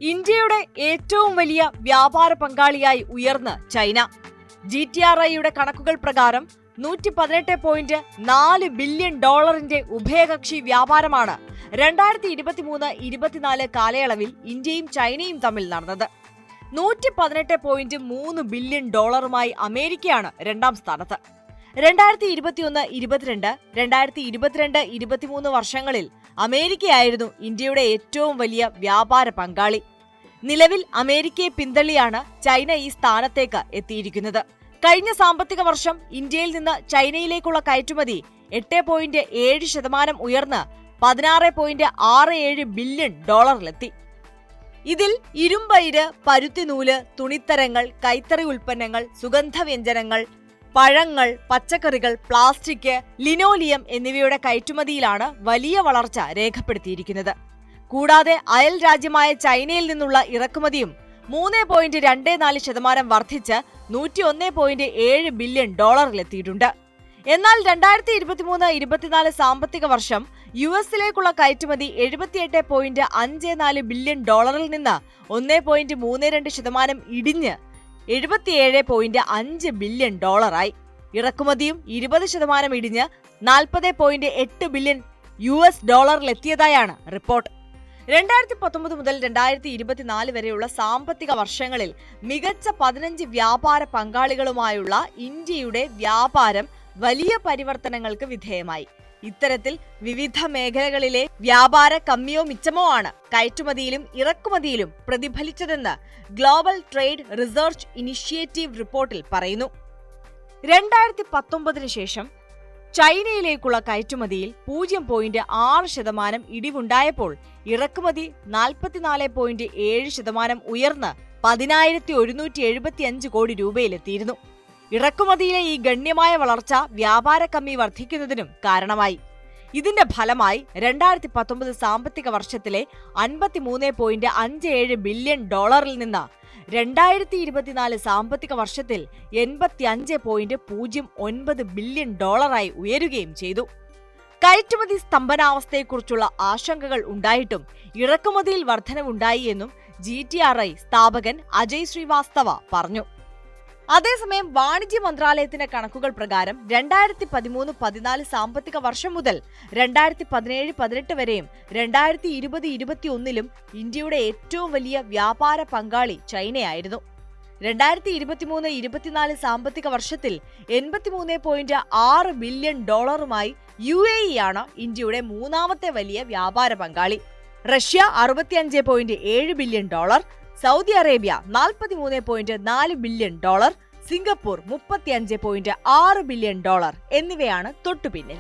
ഇന്ത്യയുടെ ഏറ്റവും വലിയ വ്യാപാര പങ്കാളിയായി ഉയർന്ന് ചൈന. GTRIയുടെ കണക്കുകൾ പ്രകാരം $118.4 ബില്യൺ ഉഭയകക്ഷി വ്യാപാരമാണ് 2023-24 കാലയളവിൽ ഇന്ത്യയും ചൈനയും തമ്മിൽ നടന്നത്. $118.3 ബില്യൺ അമേരിക്കയാണ് രണ്ടാം സ്ഥാനത്ത്. 2021-22, 2022-23 വർഷങ്ങളിൽ അമേരിക്കയായിരുന്നു ഇന്ത്യയുടെ ഏറ്റവും വലിയ വ്യാപാര പങ്കാളി. നിലവിൽ അമേരിക്കയെ പിന്തള്ളിയാണ് ചൈന ഈ സ്ഥാനത്തേക്ക് എത്തിയിരിക്കുന്നത്. കഴിഞ്ഞ സാമ്പത്തിക വർഷം ഇന്ത്യയിൽ നിന്ന് ചൈനയിലേക്കുള്ള കയറ്റുമതി 8.7% ഉയർന്ന് $16.67 ബില്യൺ ഇതിൽ ഇരുമ്പയിര്, പരുത്തിനൂല്, തുണിത്തരങ്ങൾ, കൈത്തറി ഉൽപ്പന്നങ്ങൾ, സുഗന്ധവ്യഞ്ജനങ്ങൾ, പഴങ്ങൾ, പച്ചക്കറികൾ, പ്ലാസ്റ്റിക്, ലിനോലിയം എന്നിവയുടെ കയറ്റുമതിയിലാണ് വലിയ വളർച്ച രേഖപ്പെടുത്തിയിരിക്കുന്നത്. കൂടാതെ അയൽ രാജ്യമായ ചൈനയിൽ നിന്നുള്ള ഇറക്കുമതിയും 3.24% വർദ്ധിച്ച് $101.7 ബില്യൺ എത്തിയിട്ടുണ്ട്. എന്നാൽ 2023-24 സാമ്പത്തിക വർഷം US-ലേക്കുള്ള കയറ്റുമതി 78.54 ബില്യൺ നിന്ന് 1.32% ഇടിഞ്ഞ് $77.5 ബില്യൺ ആയി. ഇറക്കുമതിയും 20% ഇടിഞ്ഞ് $40.8 ബില്യൺ എത്തിയതായാണ് റിപ്പോർട്ട്. 2019 മുതൽ 2024 വരെയുള്ള സാമ്പത്തിക വർഷങ്ങളിൽ മികച്ച 15 വ്യാപാര പങ്കാളികളുമായുള്ള ഇന്ത്യയുടെ വ്യാപാരം വലിയ പരിവർത്തനങ്ങൾക്ക് വിധേയമായി. ഇത്തരത്തിൽ വിവിധ മേഖലകളിലെ വ്യാപാര കമ്മിയോ മിച്ചമോ ആണ് കയറ്റുമതിയിലും ഇറക്കുമതിയിലും പ്രതിഫലിച്ചതെന്ന് ഗ്ലോബൽ ട്രേഡ് റിസർച്ച് ഇനിഷ്യേറ്റീവ് റിപ്പോർട്ടിൽ പറയുന്നു. 2019 ശേഷം ചൈനയിലേക്കുള്ള കയറ്റുമതിയിൽ 0.6% ഇടിവുണ്ടായപ്പോൾ ഇറക്കുമതി 44.7% ഉയർന്ന് 10,175 കോടി രൂപയിലെത്തിയിരുന്നു. ഇറക്കുമതിയിലെ ഈ ഗണ്യമായ വളർച്ച വ്യാപാര കമ്മി വർദ്ധിക്കുന്നതിനും കാരണമായി. ഇതിന്റെ ഫലമായി 2019 സാമ്പത്തിക വർഷത്തിലെ $53.57 ബില്യൺ നിന്ന് 2024 സാമ്പത്തിക വർഷത്തിൽ $85.09 ബില്യൺ ആയി ഉയരുകയും ചെയ്തു. കയറ്റുമതി സ്തംഭനാവസ്ഥയെക്കുറിച്ചുള്ള ആശങ്കകൾ ഉണ്ടായിട്ടും ഇറക്കുമതിയിൽ വർധനവുണ്ടായി എന്നും GTRI സ്ഥാപകൻ അജയ് ശ്രീവാസ്തവ പറഞ്ഞു. അതേസമയം വാണിജ്യ മന്ത്രാലയത്തിന്റെ കണക്കുകൾ പ്രകാരം 2013-14 സാമ്പത്തിക വർഷം മുതൽ 2017-18 വരെയും 2020-21 ഇന്ത്യയുടെ ഏറ്റവും വലിയ വ്യാപാര പങ്കാളി ചൈനയായിരുന്നു. 2023-24 സാമ്പത്തിക വർഷത്തിൽ $83.6 ബില്യൺ UAE ആണ് ഇന്ത്യയുടെ മൂന്നാമത്തെ വലിയ വ്യാപാര പങ്കാളി. Russia $65.7 billion, Saudi Arabia $43.4 billion, Singapore $35.6 billion എന്നിവയാണ് തൊട്ടുപിന്നിൽ.